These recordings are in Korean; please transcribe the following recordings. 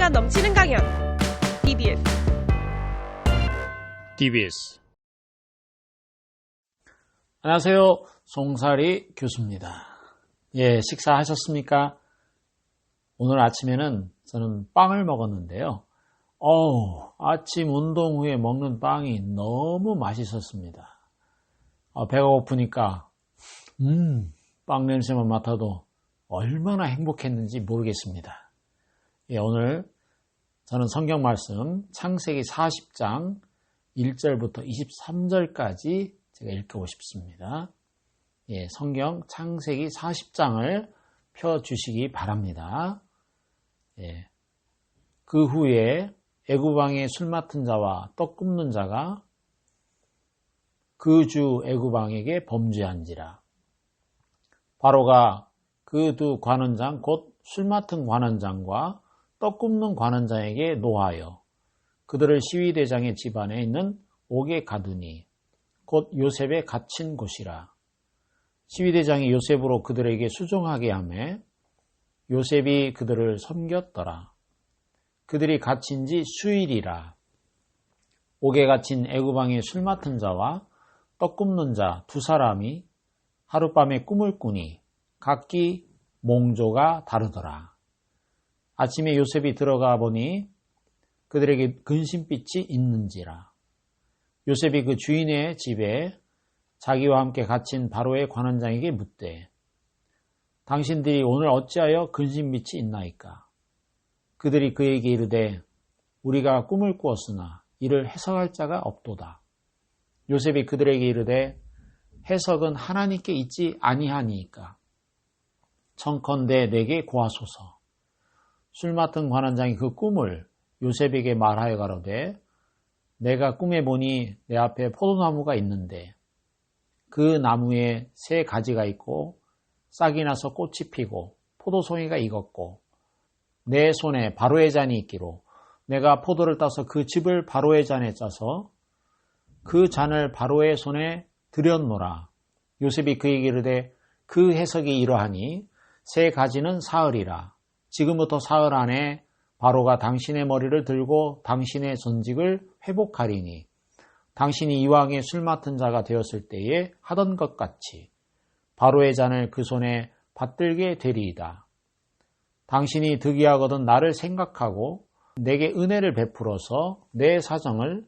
에너지가 넘치는 강연 DBS 안녕하세요. 송사리 교수입니다. 식사하셨습니까? 오늘 아침에는 저는 빵을 먹었는데요. 아침 운동 후에 먹는 빵이 너무 맛있었습니다. 배가 고프니까 빵 냄새만 맡아도 얼마나 행복했는지 모르겠습니다. 오늘 저는 성경 말씀 창세기 40장 1절부터 23절까지 제가 읽고 싶습니다. 성경 창세기 40장을 펴주시기 바랍니다. 그 후에 애굽왕의 술 맡은 자와 떡 굽는 자가 그 주 애굽왕에게 범죄한지라. 바로가 그 두 관원장 곧 술 맡은 관원장과 떡 굽는 관원장에게 노하여 그들을 시위대장의 집안에 있는 옥에 가두니 곧 요셉의 갇힌 곳이라. 시위대장이 요셉으로 그들에게 수종하게 하매 요셉이 그들을 섬겼더라. 그들이 갇힌 지 수일이라. 옥에 갇힌 애굽왕의 술 맡은 자와 떡 굽는 자 두 사람이 하룻밤에 꿈을 꾸니 각기 몽조가 다르더라. 아침에 요셉이 들어가 보니 그들에게 근심빛이 있는지라. 요셉이 그 주인의 집에 자기와 함께 갇힌 바로의 관원장에게 묻되 당신들이 오늘 어찌하여 근심빛이 있나이까? 그들이 그에게 이르되 우리가 꿈을 꾸었으나 이를 해석할 자가 없도다. 요셉이 그들에게 이르되 해석은 하나님께 있지 아니하니이까 청컨대 내게 고하소서. 술 맡은 관원장이 그 꿈을 요셉에게 말하여 가로되 내가 꿈에 보니 내 앞에 포도나무가 있는데 그 나무에 세 가지가 있고 싹이 나서 꽃이 피고 포도송이가 익었고 내 손에 바로의 잔이 있기로 내가 포도를 따서 그 즙을 바로의 잔에 짜서 그 잔을 바로의 손에 들였노라. 요셉이 그에게 이르되 그 해석이 이러하니 세 가지는 사흘이라. 지금부터 사흘 안에 바로가 당신의 머리를 들고 당신의 전직을 회복하리니 당신이 이왕의 술 맡은 자가 되었을 때에 하던 것 같이 바로의 잔을 그 손에 받들게 되리이다. 당신이 득이하거든 나를 생각하고 내게 은혜를 베풀어서 내 사정을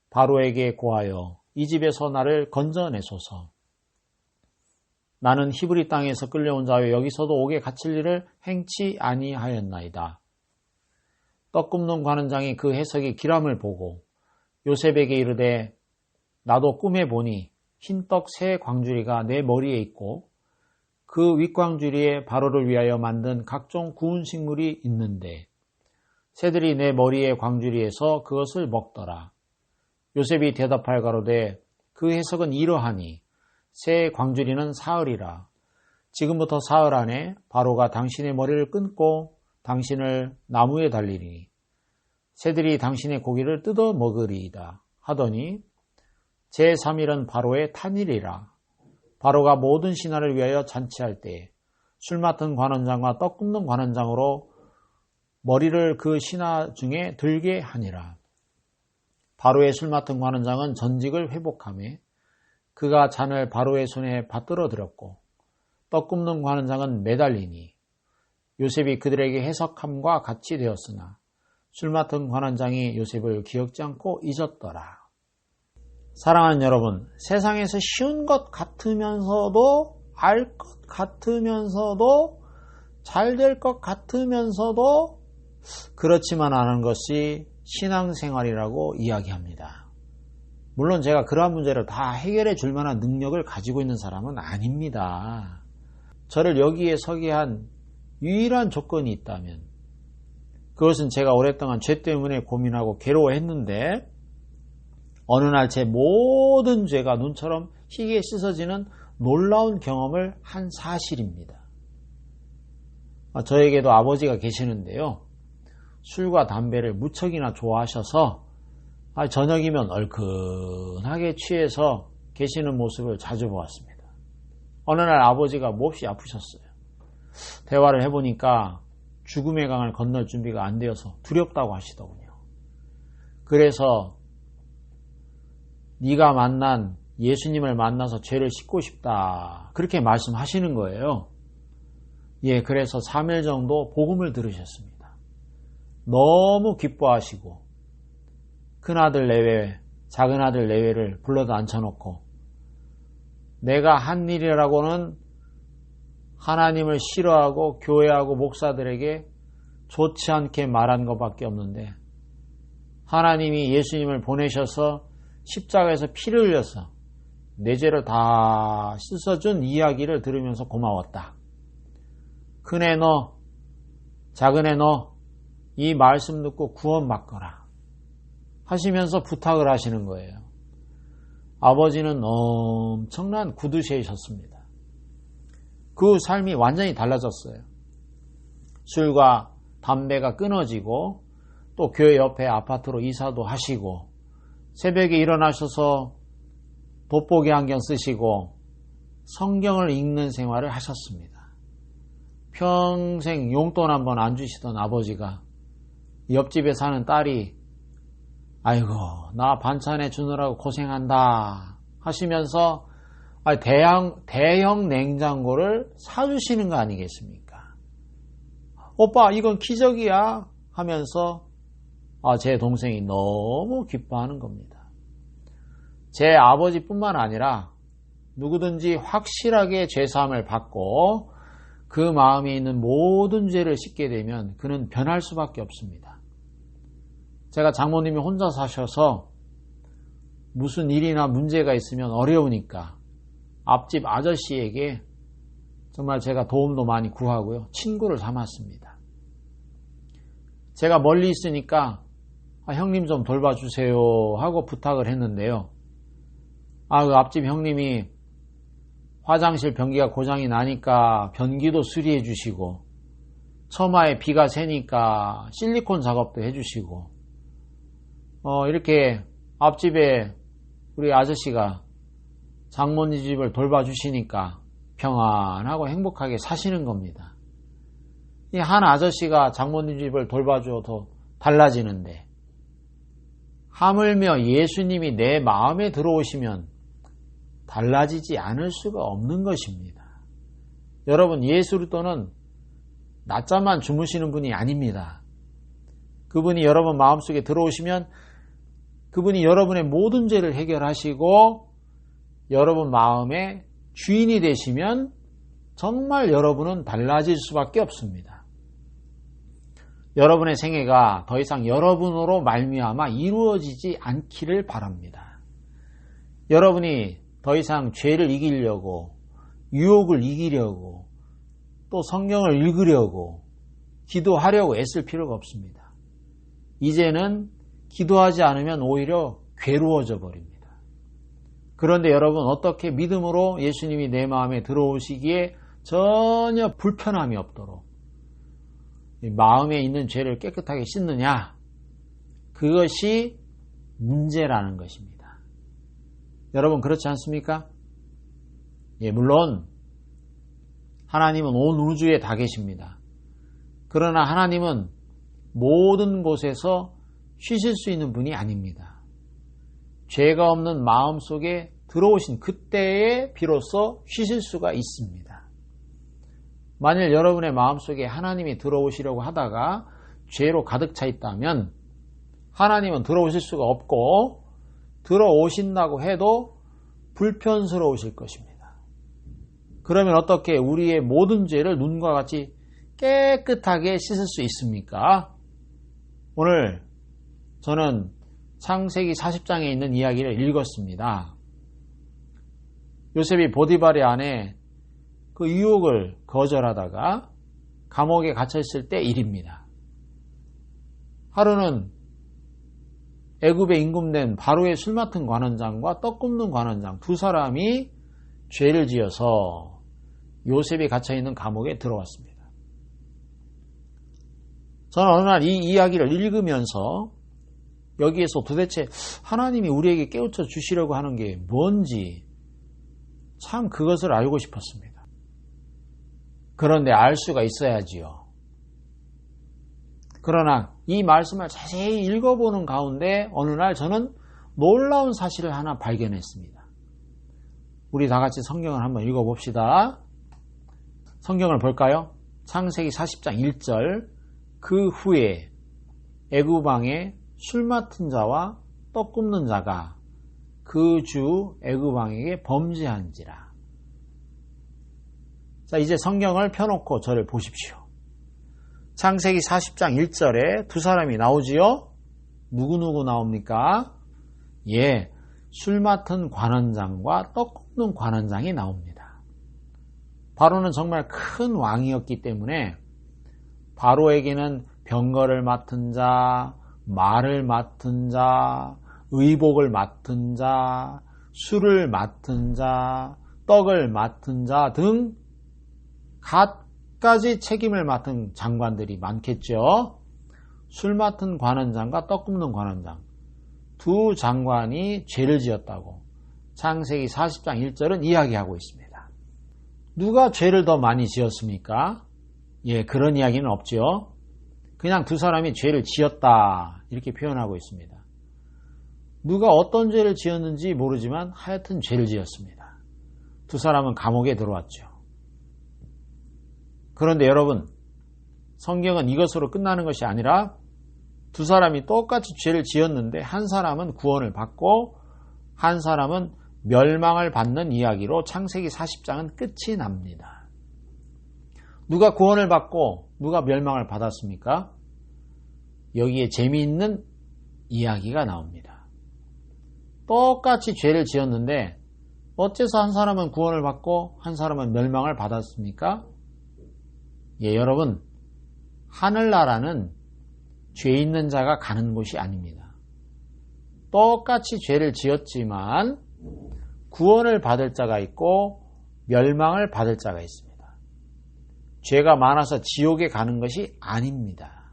바로에게 고하여 이 집에서 나를 건져내소서. 나는 히브리 땅에서 끌려온 자여 여기서도 옥에 갇힐 일을 행치 아니하였나이다. 떡 굽는 관원장이 그 해석이 기람을 보고 요셉에게 이르되 나도 꿈에 보니 흰떡 세 광주리가 내 머리에 있고 그 윗광주리에 바로를 위하여 만든 각종 구운 식물이 있는데 새들이 내 머리의 광주리에서 그것을 먹더라. 요셉이 대답할 가로되 그 해석은 이러하니 새 광주리는 사흘이라. 지금부터 사흘 안에 바로가 당신의 머리를 끊고 당신을 나무에 달리리니 새들이 당신의 고기를 뜯어 먹으리이다 하더니 제3일은 바로의 탄일이라. 바로가 모든 신하를 위하여 잔치할 때에 술 맡은 관원장과 떡 굽는 관원장으로 머리를 그 신하 중에 들게 하니라. 바로의 술 맡은 관원장은 전직을 회복하며 그가 잔을 바로의 손에 받들어 들었고 떡 굽는 관원장은 매달리니 요셉이 그들에게 해석함과 같이 되었으나 술 맡은 관원장이 요셉을 기억지 않고 잊었더라. 사랑하는 여러분, 세상에서 쉬운 것 같으면서도 알 것 같으면서도 잘 될 것 같으면서도 그렇지만 않은 것이 신앙생활이라고 이야기합니다. 물론 제가 그러한 문제를 다 해결해 줄 만한 능력을 가지고 있는 사람은 아닙니다. 저를 여기에 서게 한 유일한 조건이 있다면 그것은 제가 오랫동안 죄 때문에 고민하고 괴로워했는데 어느 날 제 모든 죄가 눈처럼 희게 씻어지는 놀라운 경험을 한 사실입니다. 저에게도 아버지가 계시는데요. 술과 담배를 무척이나 좋아하셔서 저녁이면 얼큰하게 취해서 계시는 모습을 자주 보았습니다. 어느 날 아버지가 몹시 아프셨어요. 대화를 해보니까 죽음의 강을 건널 준비가 안 되어서 두렵다고 하시더군요. 그래서 네가 만난 예수님을 만나서 죄를 씻고 싶다, 그렇게 말씀하시는 거예요. 그래서 3일 정도 복음을 들으셨습니다. 너무 기뻐하시고 큰아들 내외, 작은아들 내외를 불러다 앉혀놓고 내가 한 일이라고는 하나님을 싫어하고 교회하고 목사들에게 좋지 않게 말한 것밖에 없는데 하나님이 예수님을 보내셔서 십자가에서 피를 흘려서 내 죄를 다 씻어준 이야기를 들으면서 고마웠다. 큰애 너, 작은애 너, 이 말씀 듣고 구원받거라 하시면서 부탁을 하시는 거예요. 아버지는 엄청난 구두쇠이셨습니다. 그 삶이 완전히 달라졌어요. 술과 담배가 끊어지고 또 교회 옆에 아파트로 이사도 하시고 새벽에 일어나셔서 돋보기 안경 쓰시고 성경을 읽는 생활을 하셨습니다. 평생 용돈 한 번 안 주시던 아버지가 옆집에 사는 딸이 아이고 나 반찬해 주느라고 고생한다 하시면서 대형 냉장고를 사주시는 거 아니겠습니까? 오빠 이건 기적이야 하면서 제 동생이 너무 기뻐하는 겁니다. 제 아버지뿐만 아니라 누구든지 확실하게 죄사함을 받고 그 마음에 있는 모든 죄를 씻게 되면 그는 변할 수밖에 없습니다. 제가 장모님이 혼자 사셔서 무슨 일이나 문제가 있으면 어려우니까 앞집 아저씨에게 정말 제가 도움도 많이 구하고요. 친구를 삼았습니다. 제가 멀리 있으니까 형님 좀 돌봐주세요 하고 부탁을 했는데요. 그 앞집 형님이 화장실 변기가 고장이 나니까 변기도 수리해 주시고 처마에 비가 새니까 실리콘 작업도 해주시고 이렇게 앞집에 우리 아저씨가 장모님 집을 돌봐주시니까 평안하고 행복하게 사시는 겁니다. 이 한 아저씨가 장모님 집을 돌봐줘도 달라지는데 하물며 예수님이 내 마음에 들어오시면 달라지지 않을 수가 없는 것입니다. 여러분, 예수 그리스도는 낮잠만 주무시는 분이 아닙니다. 그분이 여러분 마음속에 들어오시면 그분이 여러분의 모든 죄를 해결하시고 여러분 마음의 주인이 되시면 정말 여러분은 달라질 수밖에 없습니다. 여러분의 생애가 더 이상 여러분으로 말미암아 이루어지지 않기를 바랍니다. 여러분이 더 이상 죄를 이기려고 유혹을 이기려고 또 성경을 읽으려고 기도하려고 애쓸 필요가 없습니다. 이제는 기도하지 않으면 오히려 괴로워져 버립니다. 그런데 여러분 어떻게 믿음으로 예수님이 내 마음에 들어오시기에 전혀 불편함이 없도록 마음에 있는 죄를 깨끗하게 씻느냐? 그것이 문제라는 것입니다. 여러분 그렇지 않습니까? 물론 하나님은 온 우주에 다 계십니다. 그러나 하나님은 모든 곳에서 쉬실 수 있는 분이 아닙니다. 죄가 없는 마음 속에 들어오신 그때에 비로소 쉬실 수가 있습니다. 만일 여러분의 마음속에 하나님이 들어오시려고 하다가 죄로 가득 차 있다면 하나님은 들어오실 수가 없고 들어오신다고 해도 불편스러우실 것입니다. 그러면 어떻게 우리의 모든 죄를 눈과 같이 깨끗하게 씻을 수 있습니까? 오늘 저는 창세기 40장에 있는 이야기를 읽었습니다. 요셉이 보디발의 아내 그 유혹을 거절하다가 감옥에 갇혀있을 때 일입니다. 하루는 애굽에 임금된 바로의 술 맡은 관원장과 떡 굽는 관원장 두 사람이 죄를 지어서 요셉이 갇혀있는 감옥에 들어왔습니다. 저는 어느 날 이 이야기를 읽으면서 여기에서 도대체 하나님이 우리에게 깨우쳐 주시려고 하는 게 뭔지 참 그것을 알고 싶었습니다. 그런데 알 수가 있어야지요. 그러나 이 말씀을 자세히 읽어보는 가운데 어느 날 저는 놀라운 사실을 하나 발견했습니다. 우리 다 같이 성경을 한번 읽어봅시다. 성경을 볼까요? 창세기 40장 1절. 그 후에 애굽 왕에 술 맡은 자와 떡 굽는 자가 그 주 애굽 왕에게 범죄한지라. 자, 이제 성경을 펴놓고 저를 보십시오. 창세기 40장 1절에 두 사람이 나오지요? 누구누구 나옵니까? 예, 술 맡은 관원장과 떡 굽는 관원장이 나옵니다. 바로는 정말 큰 왕이었기 때문에 바로에게는 병거를 맡은 자, 말을 맡은 자, 의복을 맡은 자, 술을 맡은 자, 떡을 맡은 자 등 갖가지 책임을 맡은 장관들이 많겠죠. 술 맡은 관원장과 떡 굽는 관원장 두 장관이 죄를 지었다고 창세기 40장 1절은 이야기하고 있습니다. 누가 죄를 더 많이 지었습니까? 예, 그런 이야기는 없죠. 그냥 두 사람이 죄를 지었다 이렇게 표현하고 있습니다. 누가 어떤 죄를 지었는지 모르지만 하여튼 죄를 지었습니다. 두 사람은 감옥에 들어왔죠. 그런데 여러분, 성경은 이것으로 끝나는 것이 아니라 두 사람이 똑같이 죄를 지었는데 한 사람은 구원을 받고 한 사람은 멸망을 받는 이야기로 창세기 40장은 끝이 납니다. 누가 구원을 받고 누가 멸망을 받았습니까? 여기에 재미있는 이야기가 나옵니다. 똑같이 죄를 지었는데 어째서 한 사람은 구원을 받고 한 사람은 멸망을 받았습니까? 예, 여러분, 하늘나라는 죄 있는 자가 가는 곳이 아닙니다. 똑같이 죄를 지었지만 구원을 받을 자가 있고 멸망을 받을 자가 있습니다. 죄가 많아서 지옥에 가는 것이 아닙니다.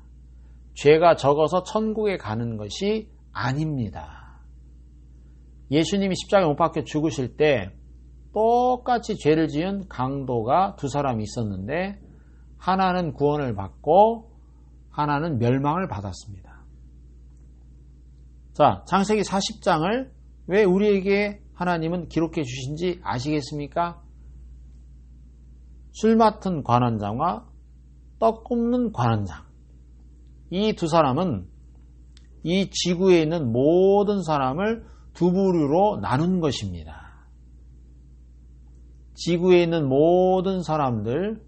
죄가 적어서 천국에 가는 것이 아닙니다. 예수님이 십자가에 못 박혀 죽으실 때 똑같이 죄를 지은 강도가 두 사람이 있었는데 하나는 구원을 받고 하나는 멸망을 받았습니다. 자, 창세기 40장을 왜 우리에게 하나님은 기록해 주신지 아시겠습니까? 술 맡은 관원장과 떡 굽는 관원장. 이 두 사람은 이 지구에 있는 모든 사람을 두 부류로 나눈 것입니다. 지구에 있는 모든 사람들,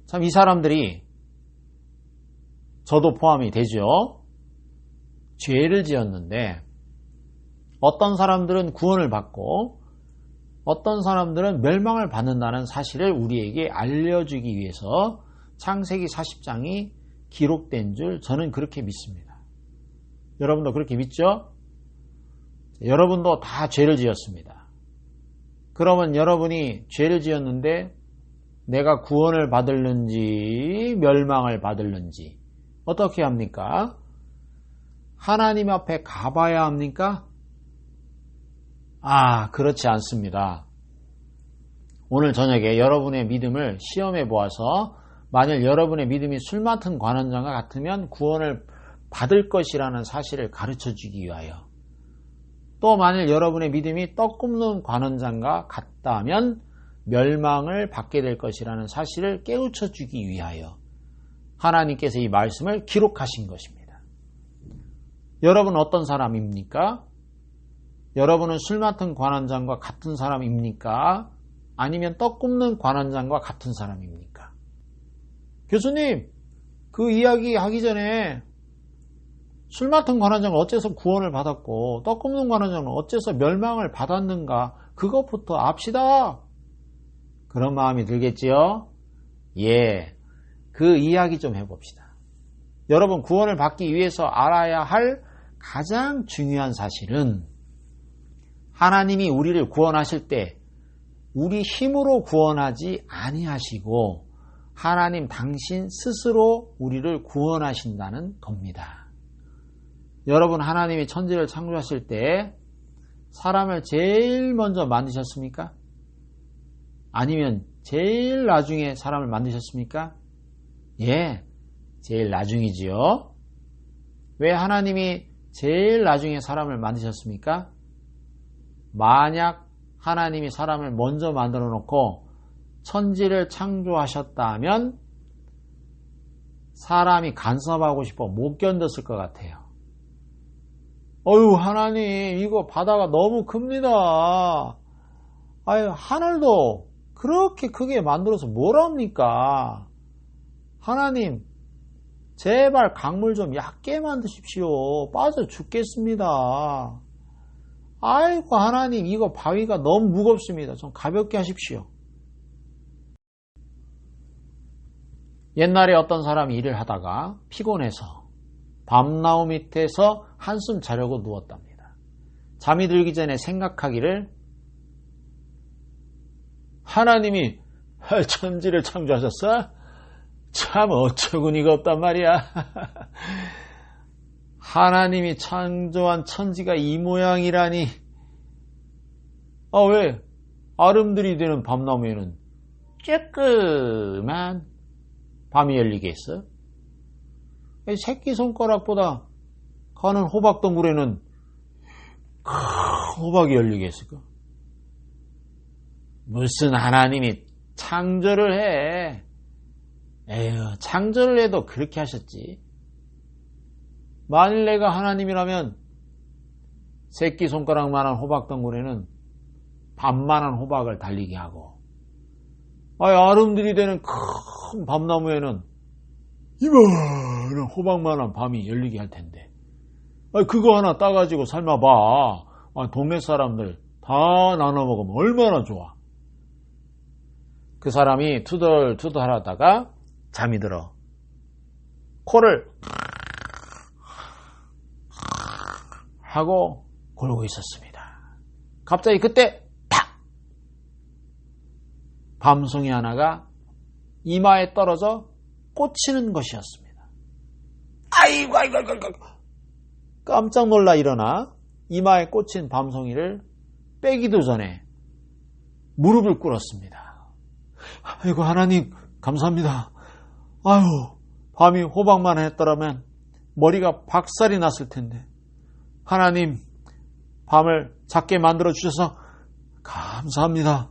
참 이 사람들이 저도 포함이 되죠. 죄를 지었는데 어떤 사람들은 구원을 받고 어떤 사람들은 멸망을 받는다는 사실을 우리에게 알려주기 위해서 창세기 40장이 기록된 줄 저는 그렇게 믿습니다. 여러분도 그렇게 믿죠? 여러분도 다 죄를 지었습니다. 그러면 여러분이 죄를 지었는데 내가 구원을 받을는지 멸망을 받을는지 어떻게 합니까? 하나님 앞에 가봐야 합니까? 그렇지 않습니다. 오늘 저녁에 여러분의 믿음을 시험해 보아서 만일 여러분의 믿음이 술 맡은 관원장과 같으면 구원을 받을 것이라는 사실을 가르쳐 주기 위하여, 또 만일 여러분의 믿음이 떡 굽는 관원장과 같다면 멸망을 받게 될 것이라는 사실을 깨우쳐 주기 위하여 하나님께서 이 말씀을 기록하신 것입니다. 여러분 어떤 사람입니까? 여러분은 술 맡은 관원장과 같은 사람입니까? 아니면 떡 굽는 관원장과 같은 사람입니까? 교수님, 그 이야기 하기 전에 술 맡은 관원장은 어째서 구원을 받았고 떡 굽는 관원장은 어째서 멸망을 받았는가, 그것부터 압시다. 그런 마음이 들겠지요? 예, 그 이야기 좀 해봅시다. 여러분, 구원을 받기 위해서 알아야 할 가장 중요한 사실은 하나님이 우리를 구원하실 때 우리 힘으로 구원하지 아니하시고 하나님 당신 스스로 우리를 구원하신다는 겁니다. 여러분, 하나님이 천지를 창조하실 때 사람을 제일 먼저 만드셨습니까? 아니면 제일 나중에 사람을 만드셨습니까? 예, 제일 나중이지요. 왜 하나님이 제일 나중에 사람을 만드셨습니까? 만약 하나님이 사람을 먼저 만들어 놓고 천지를 창조하셨다면 사람이 간섭하고 싶어 못 견뎠을 것 같아요. 어휴, 하나님, 이거 바다가 너무 큽니다. 아유, 하늘도 그렇게 크게 만들어서 뭐랍니까? 하나님, 제발 강물 좀 얕게 만드십시오. 빠져 죽겠습니다. 아이고, 하나님, 이거 바위가 너무 무겁습니다. 좀 가볍게 하십시오. 옛날에 어떤 사람이 일을 하다가 피곤해서 밤나무 밑에서 한숨 자려고 누웠답니다. 잠이 들기 전에 생각하기를, 하나님이 천지를 창조하셨어? 참 어처구니가 없단 말이야. 하나님이 창조한 천지가 이 모양이라니. 왜 아름드리 되는 밤나무에는 쬐끄만 밤이 열리게 했어? 새끼손가락보다 가는 호박덩굴에는 큰 호박이 열리게 했을까? 무슨 하나님이 창조를 해. 에휴, 창조를 해도 그렇게 하셨지. 만일 내가 하나님이라면 새끼손가락만한 호박덩굴에는 밤만한 호박을 달리게 하고, 아름드리 되는 큰 밤나무에는 이만한 호박만한 밤이 열리게 할 텐데, 그거 하나 따가지고 삶아봐. 동네 사람들 다 나눠 먹으면 얼마나 좋아. 그 사람이 투덜투덜 하다가 잠이 들어 코를 하고 골고 있었습니다. 갑자기 그때 탁! 밤송이 하나가 이마에 떨어져 꽂히는 것이었습니다. 아이고. 깜짝 놀라 일어나 이마에 꽂힌 밤송이를 빼기도 전에 무릎을 꿇었습니다. 아이고, 하나님 감사합니다. 아유, 밤이 호박만 했더라면 머리가 박살이 났을 텐데, 하나님 밤을 작게 만들어 주셔서 감사합니다.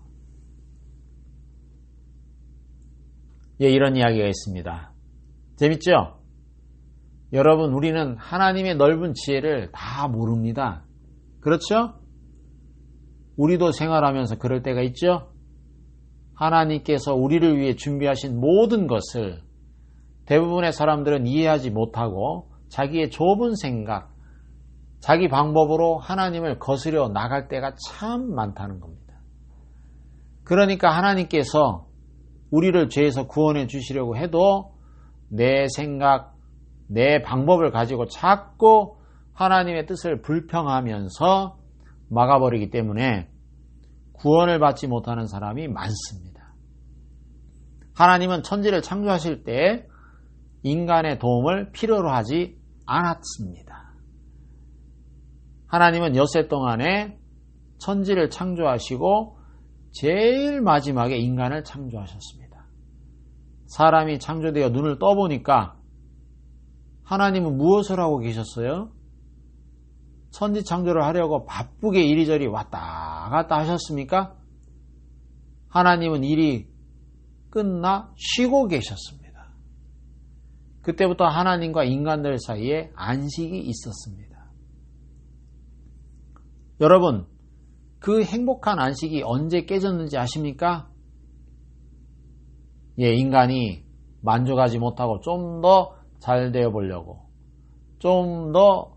예, 이런 이야기가 있습니다. 재밌죠? 여러분, 우리는 하나님의 넓은 지혜를 다 모릅니다. 그렇죠? 우리도 생활하면서 그럴 때가 있죠? 하나님께서 우리를 위해 준비하신 모든 것을 대부분의 사람들은 이해하지 못하고 자기의 좁은 생각, 자기 방법으로 하나님을 거스려 나갈 때가 참 많다는 겁니다. 그러니까 하나님께서 우리를 죄에서 구원해 주시려고 해도 내 생각, 내 방법을 가지고 자꾸 하나님의 뜻을 불평하면서 막아버리기 때문에 구원을 받지 못하는 사람이 많습니다. 하나님은 천지를 창조하실 때 인간의 도움을 필요로 하지 않았습니다. 하나님은 엿새 동안에 천지를 창조하시고 제일 마지막에 인간을 창조하셨습니다. 사람이 창조되어 눈을 떠보니까 하나님은 무엇을 하고 계셨어요? 천지 창조를 하려고 바쁘게 이리저리 왔다 갔다 하셨습니까? 하나님은 일이 끝나 쉬고 계셨습니다. 그때부터 하나님과 인간들 사이에 안식이 있었습니다. 여러분, 그 행복한 안식이 언제 깨졌는지 아십니까? 예, 인간이 만족하지 못하고 좀 더 잘 되어 보려고, 좀 더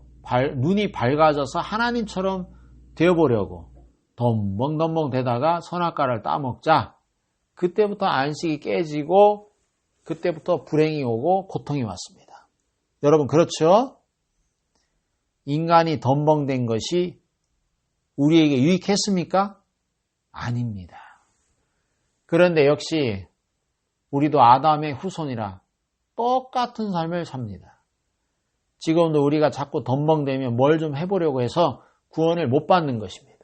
눈이 밝아져서 하나님처럼 되어보려고 덤벙덤벙 되다가 선악과를 따먹자. 그때부터 안식이 깨지고 그때부터 불행이 오고 고통이 왔습니다. 여러분, 그렇죠? 인간이 덤벙된 것이 우리에게 유익했습니까? 아닙니다. 그런데 역시 우리도 아담의 후손이라 똑같은 삶을 삽니다. 지금도 우리가 자꾸 덤벙대면 뭘 좀 해보려고 해서 구원을 못 받는 것입니다.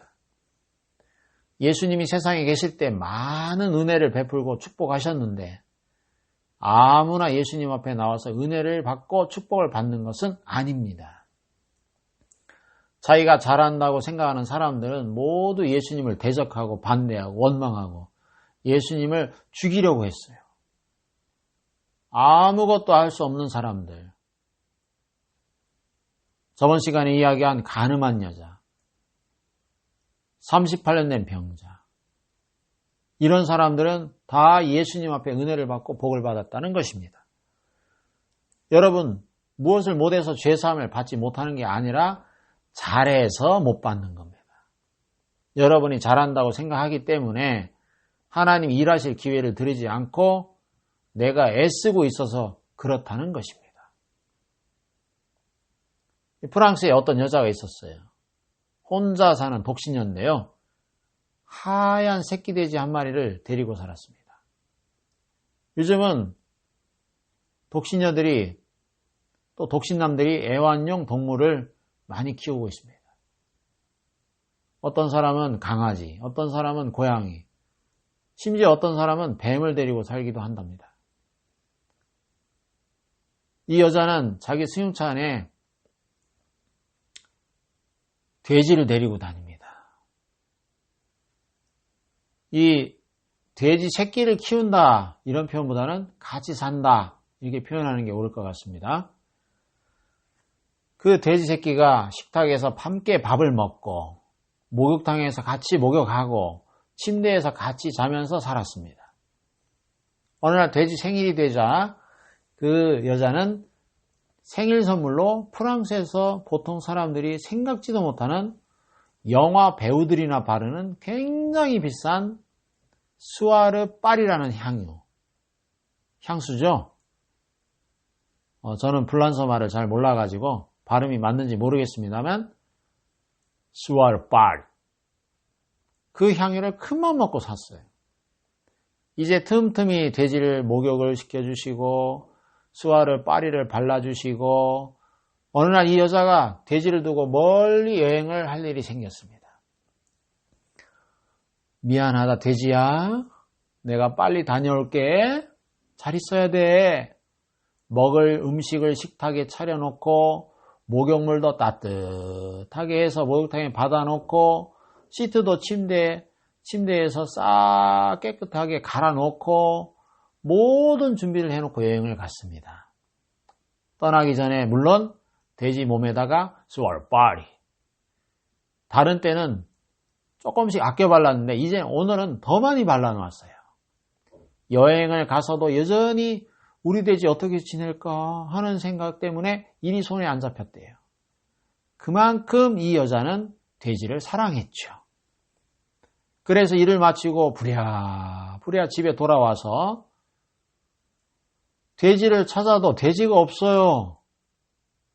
예수님이 세상에 계실 때 많은 은혜를 베풀고 축복하셨는데 아무나 예수님 앞에 나와서 은혜를 받고 축복을 받는 것은 아닙니다. 자기가 잘한다고 생각하는 사람들은 모두 예수님을 대적하고 반대하고 원망하고 예수님을 죽이려고 했어요. 아무것도 할 수 없는 사람들. 저번 시간에 이야기한 가늠한 여자, 38년 된 병자. 이런 사람들은 다 예수님 앞에 은혜를 받고 복을 받았다는 것입니다. 여러분, 무엇을 못해서 죄사함을 받지 못하는 게 아니라 잘해서 못 받는 겁니다. 여러분이 잘한다고 생각하기 때문에 하나님 일하실 기회를 드리지 않고 내가 애쓰고 있어서 그렇다는 것입니다. 프랑스에 어떤 여자가 있었어요. 혼자 사는 독신녀인데요. 하얀 새끼 돼지 한 마리를 데리고 살았습니다. 요즘은 독신녀들이 또 독신남들이 애완용 동물을 많이 키우고 있습니다. 어떤 사람은 강아지, 어떤 사람은 고양이, 심지어 어떤 사람은 뱀을 데리고 살기도 한답니다. 이 여자는 자기 승용차 안에 돼지를 데리고 다닙니다. 이 돼지 새끼를 키운다 이런 표현보다는 같이 산다 이렇게 표현하는 게 옳을 것 같습니다. 그 돼지 새끼가 식탁에서 함께 밥을 먹고 목욕탕에서 같이 목욕하고 침대에서 같이 자면서 살았습니다. 어느 날 돼지 생일이 되자 그 여자는 생일 선물로 프랑스에서 보통 사람들이 생각지도 못하는 영화 배우들이나 바르는 굉장히 비싼 수아르 파리라는 향수죠. 저는 불란서 말을 잘 몰라가지고 발음이 맞는지 모르겠습니다만 수아르 파리 그 향유를 큰맘 먹고 샀어요. 이제 틈틈이 돼지를 목욕을 시켜주시고 수아르 파리를 발라주시고 어느 날 이 여자가 돼지를 두고 멀리 여행을 할 일이 생겼습니다. 미안하다 돼지야. 내가 빨리 다녀올게. 잘 있어야 돼. 먹을 음식을 식탁에 차려놓고 목욕물도 따뜻하게 해서 목욕탕에 받아놓고 시트도 침대에서 싹 깨끗하게 갈아놓고 모든 준비를 해놓고 여행을 갔습니다. 떠나기 전에 물론 돼지 몸에다가 수아르 파리 다른 때는 조금씩 아껴 발랐는데 이제 오늘은 더 많이 발라놓았어요. 여행을 가서도 여전히 우리 돼지 어떻게 지낼까 하는 생각 때문에 일이 손에 안 잡혔대요. 그만큼 이 여자는 돼지를 사랑했죠. 그래서 일을 마치고 부랴부랴 집에 돌아와서 돼지를 찾아도 돼지가 없어요.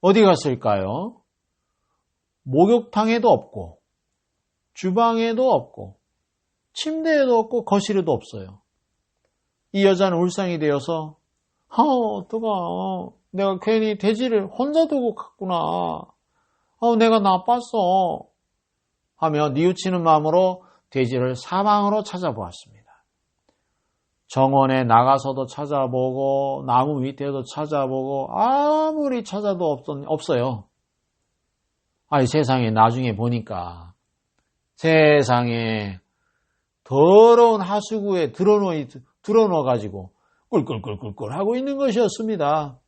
어디 갔을까요? 목욕탕에도 없고 주방에도 없고 침대에도 없고 거실에도 없어요. 이 여자는 울상이 되어서 어떡하 내가 괜히 돼지를 혼자 두고 갔구나. 내가 나빴어 하며 뉘우치는 마음으로 돼지를 사방으로 찾아보았습니다. 정원에 나가서도 찾아보고 나무 밑에도 찾아보고 아무리 찾아도 없어요. 아니 세상에 나중에 보니까 세상에 더러운 하수구에 들어넣어가지고 꿀꿀꿀꿀꿀 하고 있는 것이었습니다.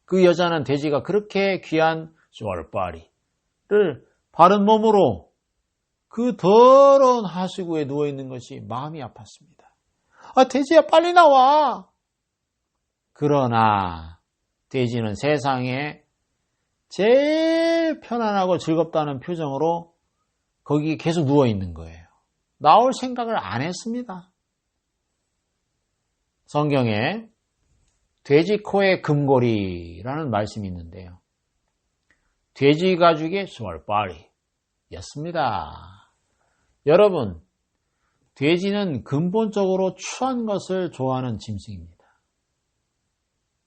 그 여자는 돼지가 그렇게 귀한 수아르 파리를 바른 몸으로 그 더러운 하수구에 누워있는 것이 마음이 아팠습니다. 돼지야 빨리 나와. 그러나 돼지는 세상에 제일 편안하고 즐겁다는 표정으로 거기 계속 누워있는 거예요. 나올 생각을 안 했습니다. 성경에 돼지 코에 금고리라는 말씀이 있는데요. 돼지 가죽의 수아르 파리였습니다. 여러분, 돼지는 근본적으로 추한 것을 좋아하는 짐승입니다.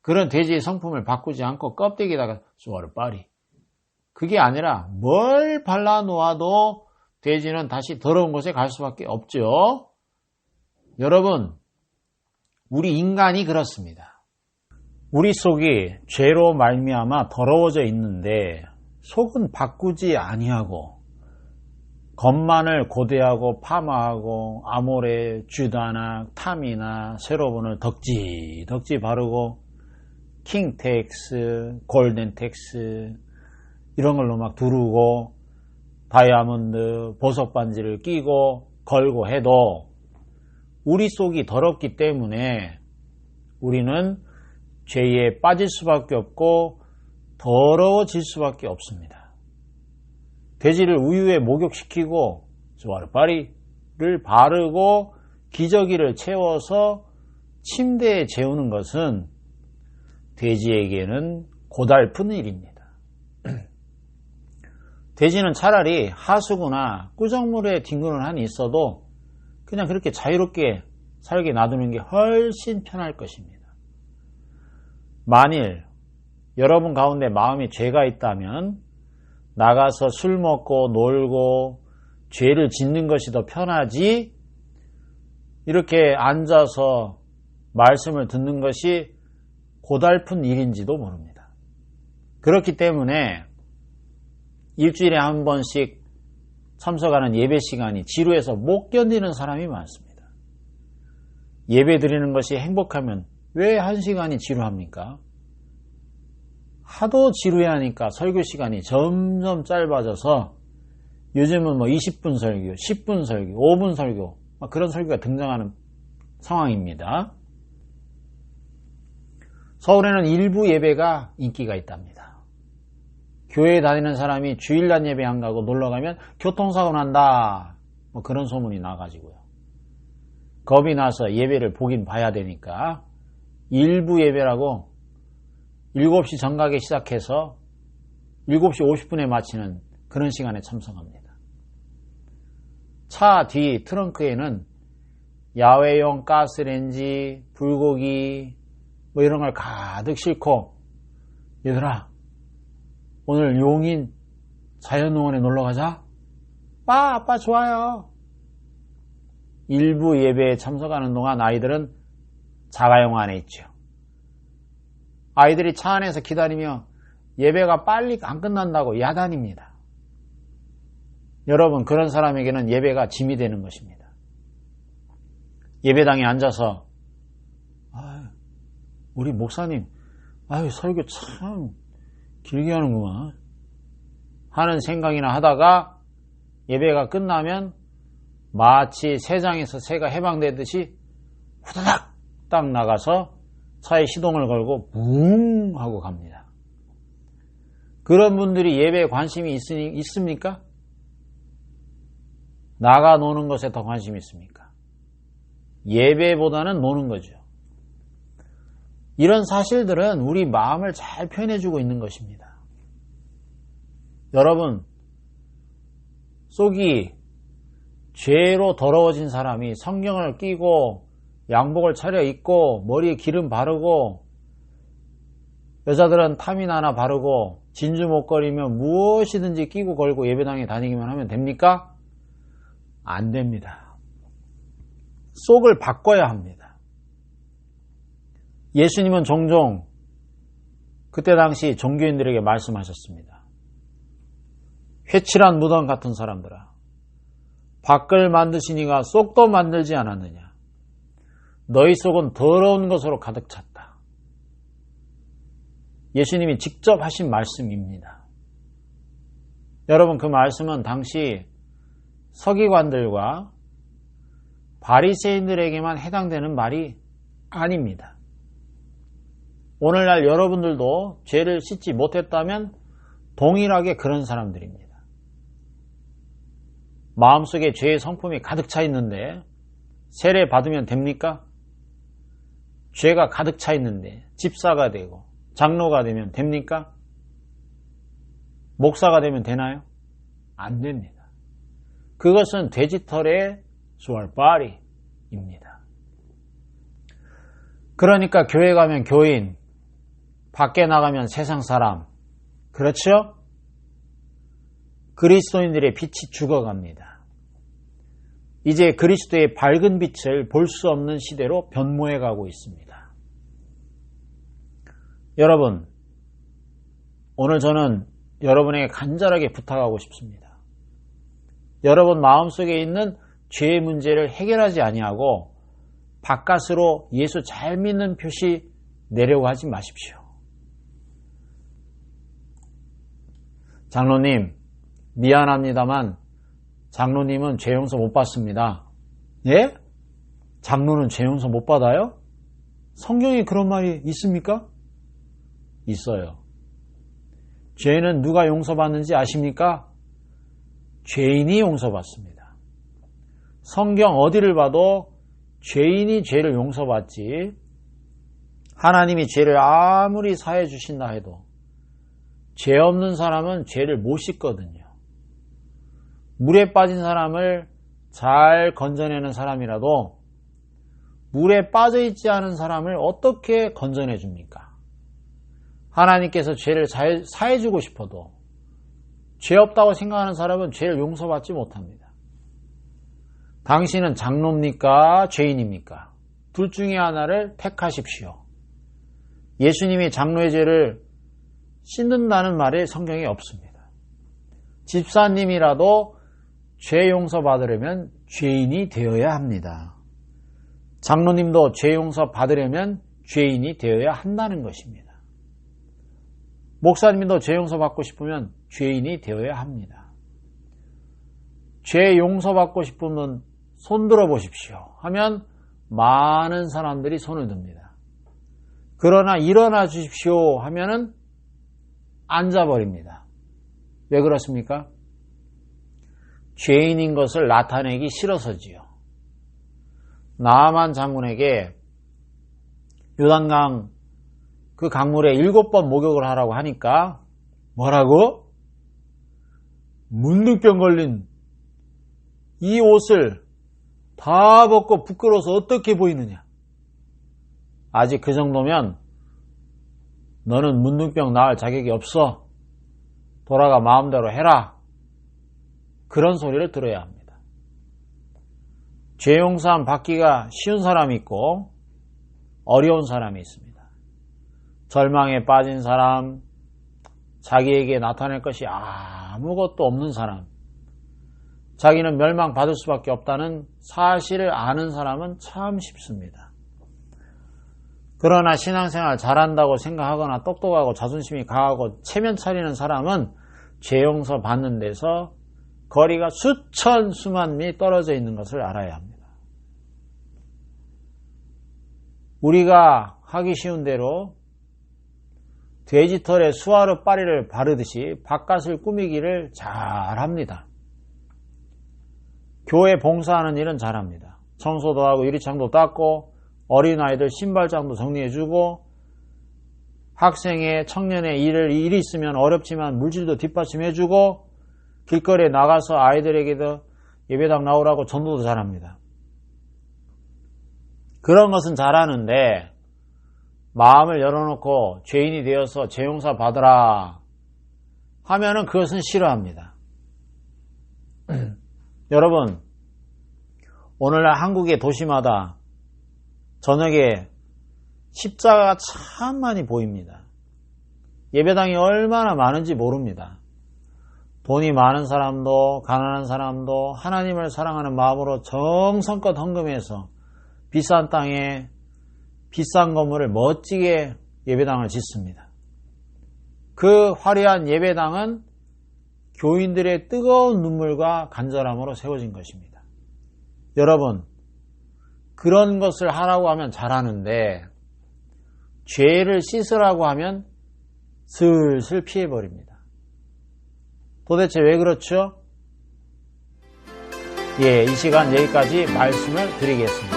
그런 돼지의 성품을 바꾸지 않고 껍데기에다가 수아르 파리. 그게 아니라 뭘 발라놓아도 돼지는 다시 더러운 곳에 갈 수밖에 없죠. 여러분, 우리 인간이 그렇습니다. 우리 속이 죄로 말미암아 더러워져 있는데 속은 바꾸지 아니하고 겉만을 고대하고 파마하고 아모레, 주다나, 탐이나 세로본을 덕지 바르고 킹텍스, 골덴텍스 이런 걸로 막 두르고 다이아몬드, 보석 반지를 끼고 걸고 해도 우리 속이 더럽기 때문에 우리는 죄에 빠질 수밖에 없고 더러워질 수밖에 없습니다. 돼지를 우유에 목욕시키고 스와르파리를 바르고 기저귀를 채워서 침대에 재우는 것은 돼지에게는 고달픈 일입니다. 돼지는 차라리 하수구나 꾸정물에 뒹구는 한이 있어도 그냥 그렇게 자유롭게 살게 놔두는 게 훨씬 편할 것입니다. 만일 여러분 가운데 마음에 죄가 있다면 나가서 술 먹고 놀고 죄를 짓는 것이 더 편하지 이렇게 앉아서 말씀을 듣는 것이 고달픈 일인지도 모릅니다. 그렇기 때문에 일주일에 한 번씩 참석하는 예배 시간이 지루해서 못 견디는 사람이 많습니다. 예배 드리는 것이 행복하면 왜 한 시간이 지루합니까? 하도 지루해하니까 설교 시간이 점점 짧아져서 요즘은 20분 설교, 10분 설교, 5분 설교 그런 설교가 등장하는 상황입니다. 서울에는 일부 예배가 인기가 있답니다. 교회에 다니는 사람이 주일날 예배 안 가고 놀러가면 교통사고 난다 그런 소문이 나가지고요. 겁이 나서 예배를 보긴 봐야 되니까 일부 예배라고 7시 정각에 시작해서 7시 50분에 마치는 그런 시간에 참석합니다. 차 뒤 트렁크에는 야외용 가스레인지, 불고기 이런 걸 가득 싣고 얘들아 오늘 용인 자연농원에 놀러가자. 아빠 좋아요. 일부 예배에 참석하는 동안 아이들은 자가용 안에 있죠. 아이들이 차 안에서 기다리며 예배가 빨리 안 끝난다고 야단입니다. 여러분 그런 사람에게는 예배가 짐이 되는 것입니다. 예배당에 앉아서 우리 목사님 설교 참 길게 하는구만 하는 생각이나 하다가 예배가 끝나면 마치 새장에서 새가 해방되듯이 후다닥 딱 나가서 차에 시동을 걸고 붕 하고 갑니다. 그런 분들이 예배에 관심이 있습니까? 나가 노는 것에 더 관심이 있습니까? 예배보다는 노는 거죠. 이런 사실들은 우리 마음을 잘 표현해주고 있는 것입니다. 여러분, 속이 죄로 더러워진 사람이 성경을 끼고 양복을 차려입고 머리에 기름 바르고 여자들은 탐이나 하나 바르고 진주 목걸이며 무엇이든지 끼고 걸고 예배당에 다니기만 하면 됩니까? 안 됩니다. 속을 바꿔야 합니다. 예수님은 종종 그때 당시 종교인들에게 말씀하셨습니다. 회칠한 무덤 같은 사람들아, 밖을 만드시니가 속도 만들지 않았느냐. 너희 속은 더러운 것으로 가득 찼다. 예수님이 직접 하신 말씀입니다. 여러분 그 말씀은 당시 서기관들과 바리새인들에게만 해당되는 말이 아닙니다. 오늘날 여러분들도 죄를 씻지 못했다면 동일하게 그런 사람들입니다. 마음속에 죄의 성품이 가득 차 있는데 세례 받으면 됩니까? 죄가 가득 차 있는데 집사가 되고 장로가 되면 됩니까? 목사가 되면 되나요? 안 됩니다. 그것은 돼지털의 스왈바리입니다. 그러니까 교회 가면 교인, 밖에 나가면 세상 사람, 그렇죠? 그리스도인들의 빛이 죽어갑니다. 이제 그리스도의 밝은 빛을 볼 수 없는 시대로 변모해 가고 있습니다. 여러분, 오늘 저는 여러분에게 간절하게 부탁하고 싶습니다. 여러분 마음속에 있는 죄의 문제를 해결하지 아니하고 바깥으로 예수 잘 믿는 표시 내려고 하지 마십시오. 장로님, 미안합니다만 장로님은 죄 용서 못 받습니다. 예? 장로는 죄 용서 못 받아요? 성경에 그런 말이 있습니까? 있어요. 죄는 누가 용서받는지 아십니까? 죄인이 용서받습니다. 성경 어디를 봐도 죄인이 죄를 용서받지, 하나님이 죄를 아무리 사해 주신다 해도 죄 없는 사람은 죄를 못 씻거든요. 물에 빠진 사람을 잘 건져내는 사람이라도 물에 빠져있지 않은 사람을 어떻게 건져내 줍니까? 하나님께서 죄를 사해주고 싶어도 죄 없다고 생각하는 사람은 죄를 용서받지 못합니다. 당신은 장로입니까? 죄인입니까? 둘 중에 하나를 택하십시오. 예수님이 장로의 죄를 씻는다는 말이 성경에 없습니다. 집사님이라도 죄 용서받으려면 죄인이 되어야 합니다. 장로님도 죄 용서받으려면 죄인이 되어야 한다는 것입니다. 목사님도 죄 용서받고 싶으면 죄인이 되어야 합니다. 죄 용서받고 싶으면 손 들어 보십시오 하면 많은 사람들이 손을 듭니다. 그러나 일어나 주십시오 하면은 앉아버립니다. 왜 그렇습니까? 죄인인 것을 나타내기 싫어서지요. 나아만 장군에게 요단강 그 강물에 7번 목욕을 하라고 하니까 뭐라고? 문둥병 걸린 이 옷을 다 벗고 부끄러워서 어떻게 보이느냐? 아직 그 정도면 너는 문둥병 나을 자격이 없어. 돌아가 마음대로 해라. 그런 소리를 들어야 합니다. 죄 용서함 받기가 쉬운 사람이 있고 어려운 사람이 있습니다. 절망에 빠진 사람, 자기에게 나타낼 것이 아무것도 없는 사람, 자기는 멸망받을 수밖에 없다는 사실을 아는 사람은 참 쉽습니다. 그러나 신앙생활 잘한다고 생각하거나 똑똑하고 자존심이 강하고 체면 차리는 사람은 죄 용서 받는 데서 거리가 수천 수만 리 떨어져 있는 것을 알아야 합니다. 우리가 하기 쉬운 대로 돼지털에 수아르 빠리를 바르듯이 바깥을 꾸미기를 잘합니다. 교회 봉사하는 일은 잘합니다. 청소도 하고 유리창도 닦고 어린아이들 신발장도 정리해주고 학생의 청년의 일이 있으면 어렵지만 물질도 뒷받침해주고 길거리에 나가서 아이들에게도 예배당 나오라고 전도도 잘합니다. 그런 것은 잘하는데 마음을 열어놓고 죄인이 되어서 죄 용서 받으라 하면은 그것은 싫어합니다. 여러분, 오늘날 한국의 도시마다 저녁에 십자가가 참 많이 보입니다. 예배당이 얼마나 많은지 모릅니다. 돈이 많은 사람도 가난한 사람도 하나님을 사랑하는 마음으로 정성껏 헌금해서 비싼 땅에 비싼 건물을 멋지게 예배당을 짓습니다. 그 화려한 예배당은 교인들의 뜨거운 눈물과 간절함으로 세워진 것입니다. 여러분, 그런 것을 하라고 하면 잘하는데 죄를 씻으라고 하면 슬슬 피해버립니다. 도대체 왜 그렇죠? 이 시간 여기까지 말씀을 드리겠습니다.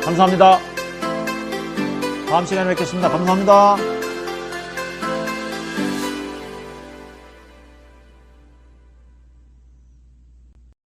감사합니다. 다음 시간에 뵙겠습니다. 감사합니다.